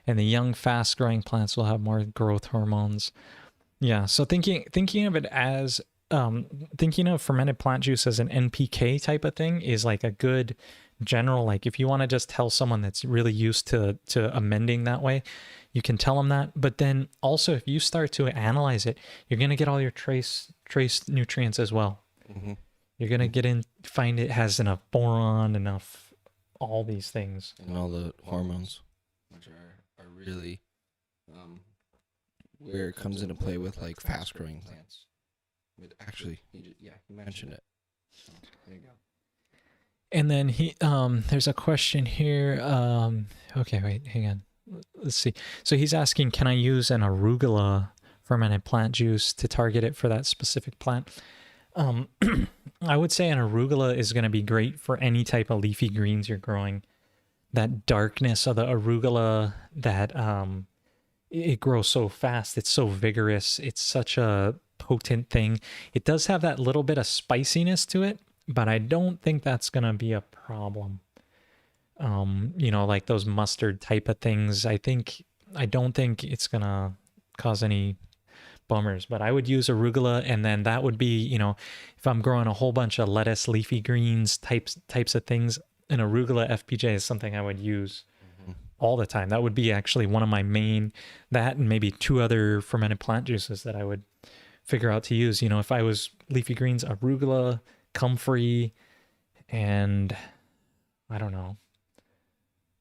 and the young, fast-growing plants will have more growth hormones. Yeah, so thinking of it as thinking of fermented plant juice as an NPK type of thing is like a good general. Like if you want to just tell someone that's really used to amending that way, you can tell them that. But then also if you start to analyze it, you're going to get all your trace nutrients as well. Mm-hmm. You're going to find it has enough boron, enough all these things. And all the hormones, which are really where it comes into play with like fast growing plants. But actually, you mentioned it. There you go. And then there's a question here. Okay, wait, hang on. Let's see. So he's asking, can I use an arugula fermented plant juice to target it for that specific plant? I would say an arugula is going to be great for any type of leafy greens you're growing. That darkness of the arugula, that it grows so fast, it's so vigorous, it's such a potent thing. It does have that little bit of spiciness to it, but I don't think that's going to be a problem. Like those mustard type of things, I don't think it's going to cause any bummers, but I would use arugula, and then that would be, if I'm growing a whole bunch of lettuce, leafy greens, types of things, an Arugula FPJ is something I would use all the time. That would be actually one of my main, that and maybe 2 other fermented plant juices that I would figure out to use. If I was leafy greens, arugula, comfrey, and I don't know,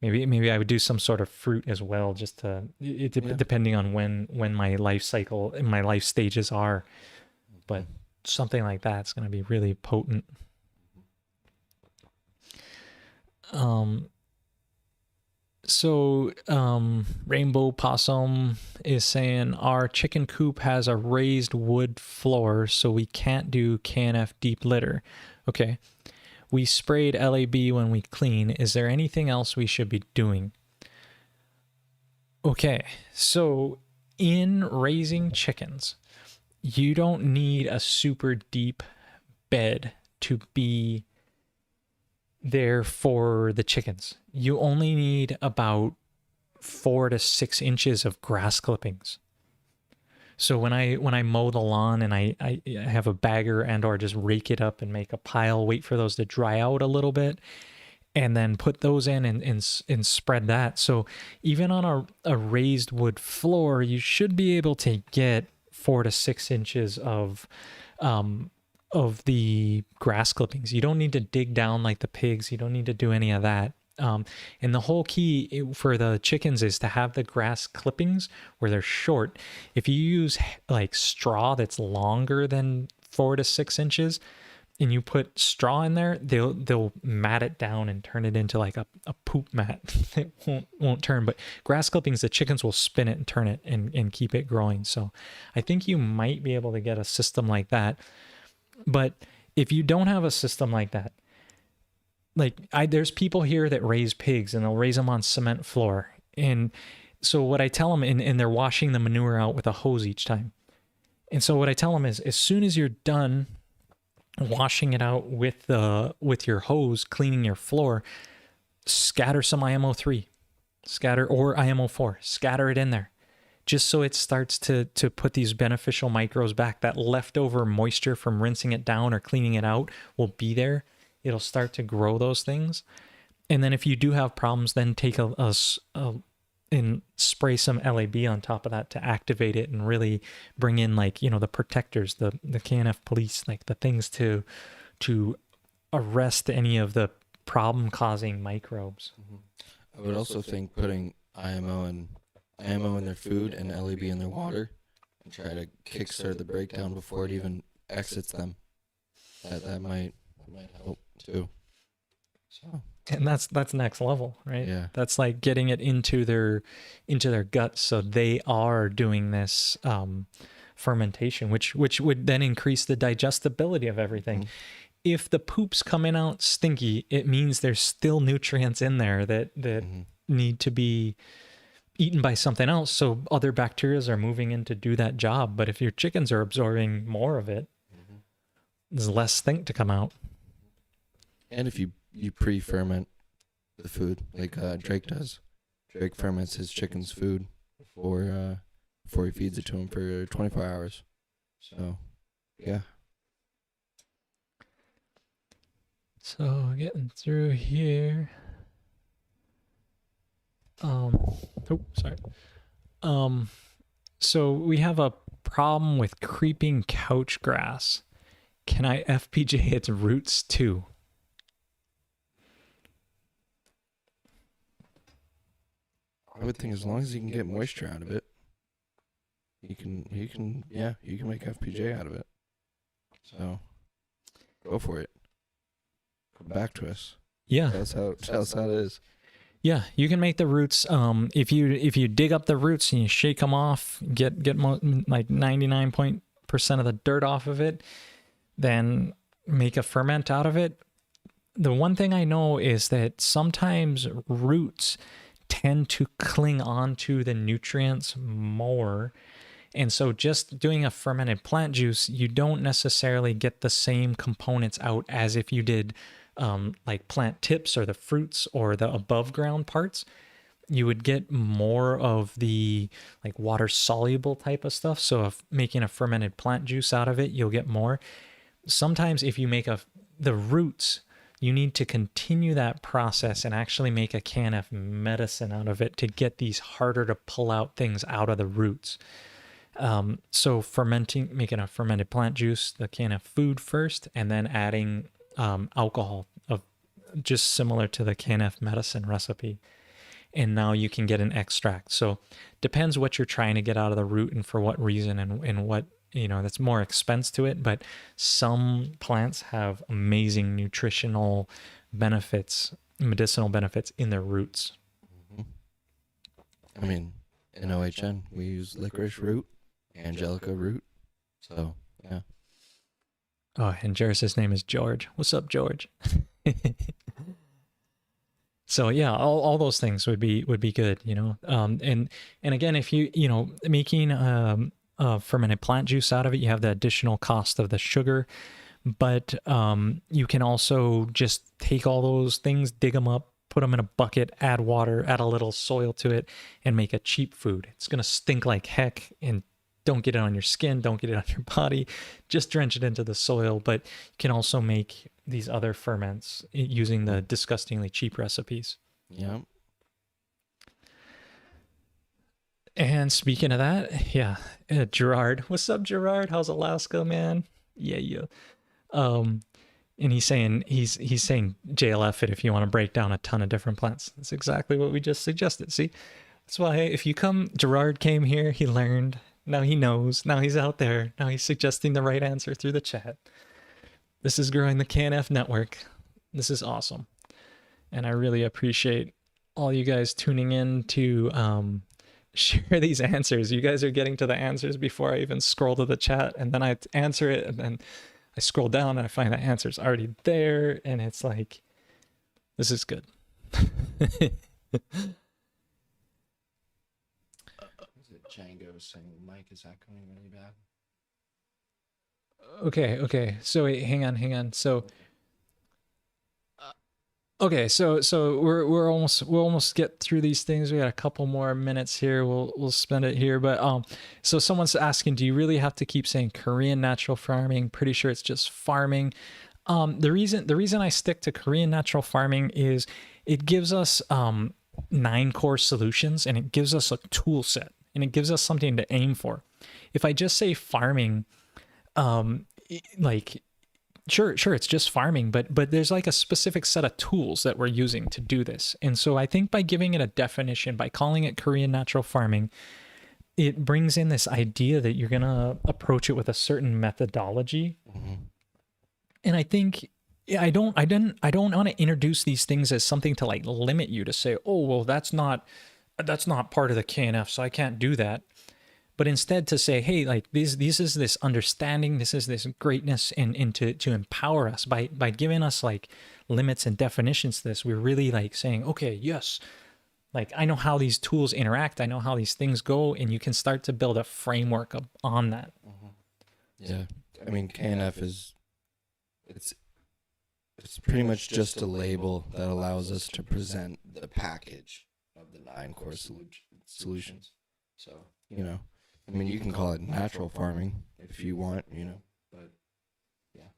maybe I would do some sort of fruit as well, just to depending on when my life cycle and my life stages are, but something like that's going to be really potent. Rainbow Possum is saying our chicken coop has a raised wood floor, so we can't do KNF deep litter. Okay. We sprayed LAB when we clean. Is there anything else we should be doing? Okay. So in raising chickens, you don't need a super deep bed to be there for the chickens. You only need about 4 to 6 inches of grass clippings. So when I mow the lawn and I have a bagger and or just rake it up and make a pile, wait for those to dry out a little bit, and then put those in and spread that. So even on a raised wood floor, you should be able to get 4 to 6 inches of the grass clippings. You don't need to dig down like the pigs. You don't need to do any of that. And the whole key for the chickens is to have the grass clippings where they're short. If you use like straw that's longer than 4 to 6 inches and you put straw in there, they'll mat it down and turn it into like a poop mat. It won't turn, but grass clippings, the chickens will spin it and turn it and keep it growing. So I think you might be able to get a system like that. But if you don't have a system like that, there's people here that raise pigs and they'll raise them on cement floor. And so what I tell them, and they're washing the manure out with a hose each time. And so what I tell them is, as soon as you're done washing it out with your hose, cleaning your floor, scatter some IMO3, or IMO4, scatter it in there. Just so it starts to put these beneficial microbes back. That leftover moisture from rinsing it down or cleaning it out will be there. It'll start to grow those things. And then if you do have problems, then take and spray some LAB on top of that to activate it and really bring in the protectors, the KNF police, like the things to arrest any of the problem causing microbes. I would also think putting IMO in their food and LAB in their water and try to kickstart the breakdown before it even exits them. That might help too. So. And that's next level, right? Yeah. That's like getting it into their guts, so they are doing this fermentation, which would then increase the digestibility of everything. Mm-hmm. If the poop's coming out stinky, it means there's still nutrients in there that need to be eaten by something else, so other bacteria are moving in to do that job. But if your chickens are absorbing more of it, there's less stink to come out. And if you pre-ferment the food like Drake does, Drake ferments his chicken's food before he feeds it to him for 24 hours. So, yeah. So getting through here. So we have a problem with creeping couch grass. Can I FPJ its roots too? I would think as long as you can get moisture out of it, you can make FPJ out of it. So go for it. back to us. Yeah. Tell us how it is. Yeah, you can make the roots. If you dig up the roots and you shake them off, get like 99% of the dirt off of it, then make a ferment out of it. The one thing I know is that sometimes roots tend to cling on to the nutrients more. And so just doing a fermented plant juice, you don't necessarily get the same components out as if you did like plant tips or the fruits or the above ground parts. You would get more of the like water soluble type of stuff. So if making a fermented plant juice out of it, you'll get more. Sometimes if you make the roots, you need to continue that process and actually make a KNF medicine out of it to get these harder to pull out things out of the roots. So making a fermented plant juice, the knfFood first, and then adding alcohol of just similar to the KNF medicine recipe. And now you can get an extract. So depends what you're trying to get out of the root and for what reason and what, that's more expense to it. But some plants have amazing nutritional benefits, medicinal benefits in their roots. I mean, in OHN, we use licorice root, angelica root. So, yeah. Oh, and Jairus' name is George. What's up, George? So yeah, all those things would be good, and again, if you making a fermented plant juice out of it, you have the additional cost of the sugar, but you can also just take all those things, dig them up, put them in a bucket, add water, add a little soil to it, and make a cheap food. It's gonna stink like heck, and don't get it on your skin, don't get it on your body, just drench it into the soil. But you can also make these other ferments using the disgustingly cheap recipes. Yeah. And speaking of that, yeah, Gerard, what's up, Gerard? How's Alaska, man? Yeah. And he's saying JLF it if you want to break down a ton of different plants. That's exactly what we just suggested. See, that's why if you come, Gerard came here, he learned. Now he knows. Now he's out there. Now he's suggesting the right answer through the chat. This is growing the KNF network. This is awesome. And I really appreciate all you guys tuning in to share these answers. You guys are getting to the answers before I even scroll to the chat. And then I answer it. And then I scroll down and I find the answer's already there. And it's like, this is good. Django saying, Mike, is that going really bad? Okay. So wait, hang on. So, okay. So we're almost get through these things. We got a couple more minutes here. We'll spend it here. But so someone's asking, do you really have to keep saying Korean natural farming? Pretty sure it's just farming. The reason I stick to Korean natural farming is it gives us 9 core solutions, and it gives us a tool set, and it gives us something to aim for. If I just say farming, like sure it's just farming, but there's like a specific set of tools that we're using to do this. And so I think by giving it a definition, by calling it Korean natural farming, it brings in this idea that you're gonna approach it with a certain methodology. Mm-hmm. And I think I don't want to introduce these things as something to like limit you to say, oh well, that's not part of the KNF, so I can't do that. But instead to say, hey, like this is this understanding, this is this greatness, and to empower us by giving us like limits and definitions to this, we're really like saying, okay, yes, like I know how these tools interact, I know how these things go, and you can start to build a framework on that. Mm-hmm. Yeah, I mean KNF it's pretty much just a label that allows us to present the package of the 9 core solutions. So, I mean, you can call it natural farming if you want, but yeah.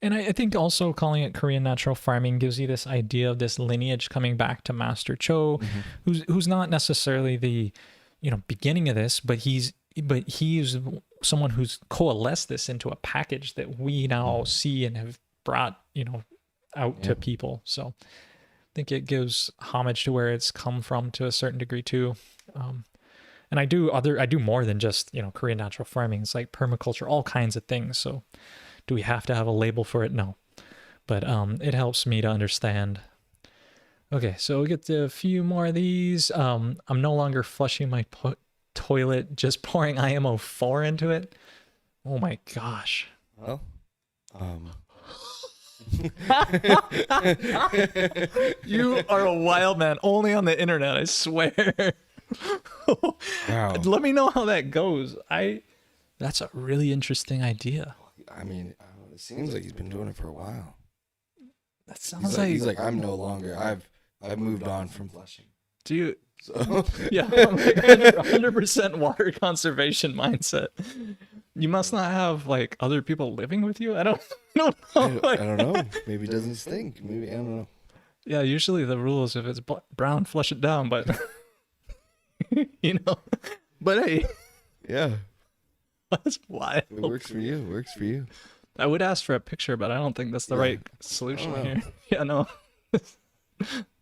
And I think also calling it Korean natural farming gives you this idea of this lineage coming back to Master Cho, mm-hmm. who's not necessarily the, beginning of this, but he's someone who's coalesced this into a package that we now see and have brought, out to people. So I think it gives homage to where it's come from to a certain degree too. And I do more than just, Korean natural farming. It's like permaculture, all kinds of things. So do we have to have a label for it? No. but it helps me to understand. Okay, so we'll get to a few more of these. I'm no longer flushing my toilet, just pouring IMO 4 into it. Oh my gosh. Well, You are a wild man, only on the internet, I swear. wow. Let me know how that goes. That's a really interesting idea. I mean, it seems like he's been doing it for a while. That sounds like He's like, I'm no longer. I've moved on from flushing. do you So yeah, I'm like 100% water conservation mindset. You must not have like other people living with you. I don't know. I don't know. Maybe it doesn't stink. Maybe I don't know. Yeah, usually the rule is if it's brown, flush it down. But you know, but hey, Yeah, that's wild. it works for you. It works for you. I would ask for a picture, but I don't think that's the Yeah. right solution I don't here. Yeah, no.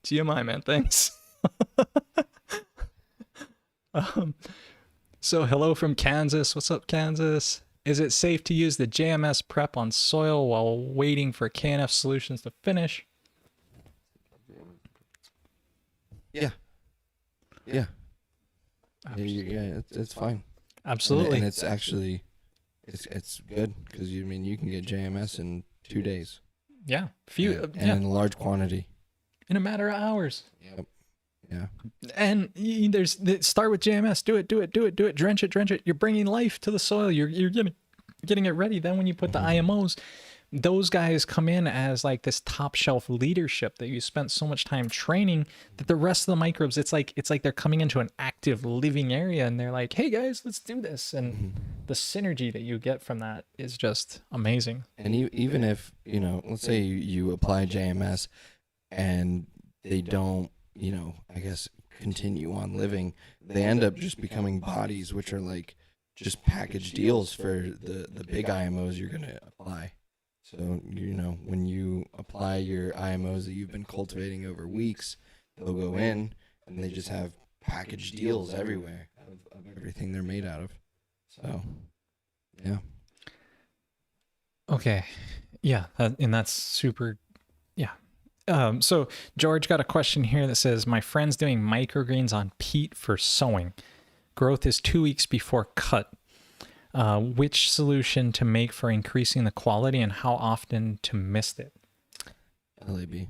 TMI, man. Thanks. So hello from Kansas. What's up, Kansas? Is it safe to use the JMS prep on soil while waiting for KNF solutions to finish? Yeah. Yeah. Yeah. It's fine. Absolutely. And it's actually, it's good because you can get JMS in 2 days. Yeah. And in a large quantity. In a matter of hours. Yep. Yeah. And start with JMS. Do it. Drench it. You're bringing life to the soil. You're getting it ready. Then when you put the IMOs, those guys come in as like this top shelf leadership that you spent so much time training that the rest of the microbes, it's like they're coming into an active living area and they're like, hey guys, let's do this. And the synergy that you get from that is just amazing. And even if, let's say you apply JMS and they don't, I guess continue on living, they end up just becoming bodies, which are like just package deals for the big IMOs you're going to apply. So, when you apply your IMOs that you've been cultivating over weeks, they'll go in and they just have package deals everywhere of everything they're made out of. So, yeah. Okay. Yeah. And that's super. Yeah. So George got a question here that says, my friend's doing microgreens on peat for sowing. Growth is 2 weeks before cut. Which solution to make for increasing the quality and how often to mist it? LAB.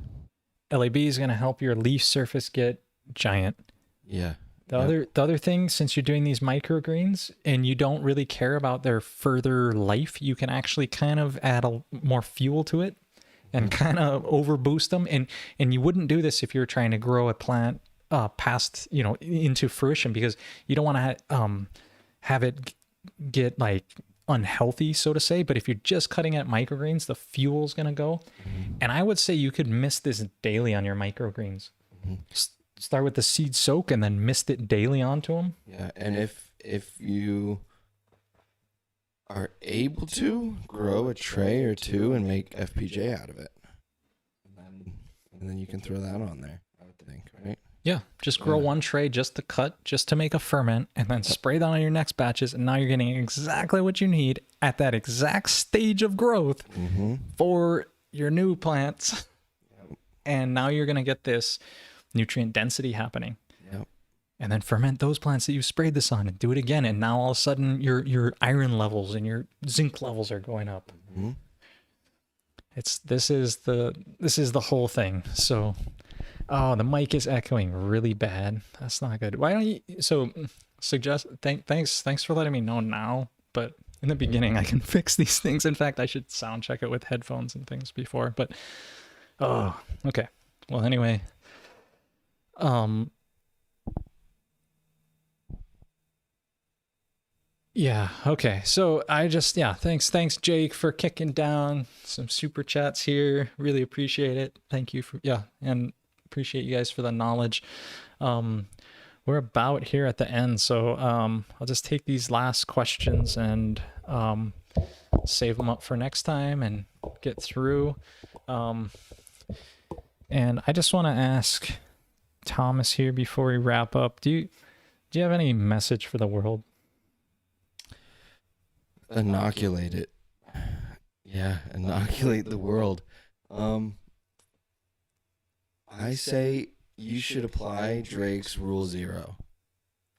LAB is going to help your leaf surface get giant. Yeah. The other thing, since you're doing these microgreens and you don't really care about their further life, you can actually kind of add more fuel to it and kind of overboost them. And you wouldn't do this if you're trying to grow a plant past, into fruition, because you don't want to have it get like unhealthy, so to say. But if you're just cutting at microgreens, the fuel's going to go. And I would say you could mist this daily on your microgreens. Start with the seed soak and then mist it daily onto them. Yeah, and if you are able to grow a tray or two and make FPJ out of it, and then you can throw that on there, I would think, right? Yeah, just grow one tray just to cut, just to make a ferment, and then spray that on your next batches, and now you're getting exactly what you need at that exact stage of growth for your new plants. And now you're going to get this nutrient density happening. Yep. And then ferment those plants that you sprayed this on and do it again. And now all of a sudden your iron levels and your zinc levels are going up. This is the whole thing. So, the mic is echoing really bad. That's not good. Why don't you thanks for letting me know now, but in the beginning I can fix these things. In fact, I should sound check it with headphones and things before, but okay. Well, anyway, yeah, okay. So thanks Jake for kicking down some super chats here. Really appreciate it. Thank you and appreciate you guys for the knowledge. We're about here at the end, so I'll just take these last questions and save them up for next time and get through. And I just want to ask Thomas here before we wrap up, do you have any message for the world? Inoculate it. Yeah, inoculate the world. I say you should apply Drake's Rule 0,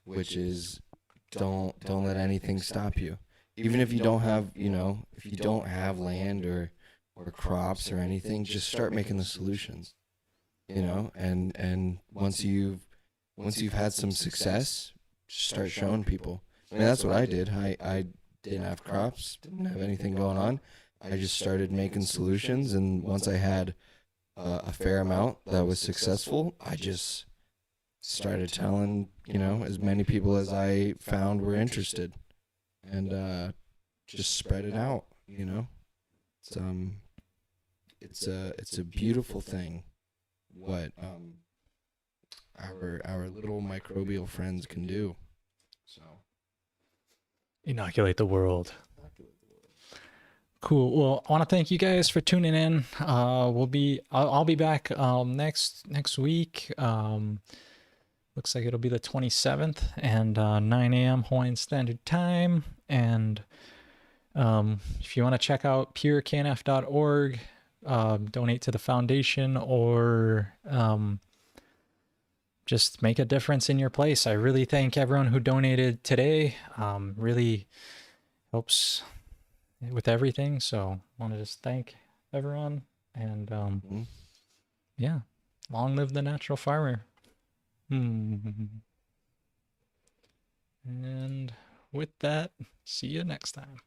which is don't let anything stop you. Even if you don't have, if you don't have land or crops or anything, just start making the solutions. And once you've had some success, just start showing people. I mean, that's what I did. I didn't have crops, didn't have anything going on. I just started making solutions, and once I had a fair amount that was successful, I just started telling, as many people as I found were interested, and just spread it out. It's a beautiful thing what our little microbial friends can do. So Inoculate the world. Cool. Well, I want to thank you guys for tuning in. I'll be back next week. Looks like it'll be the 27th and 9 a.m. Hawaiian Standard Time. And if you want to check out pureknf.org, donate to the foundation, or just make a difference in your place. I really thank everyone who donated today. Really helps with everything. So I want to just thank everyone. And yeah, long live the natural farmer. And with that, see you next time.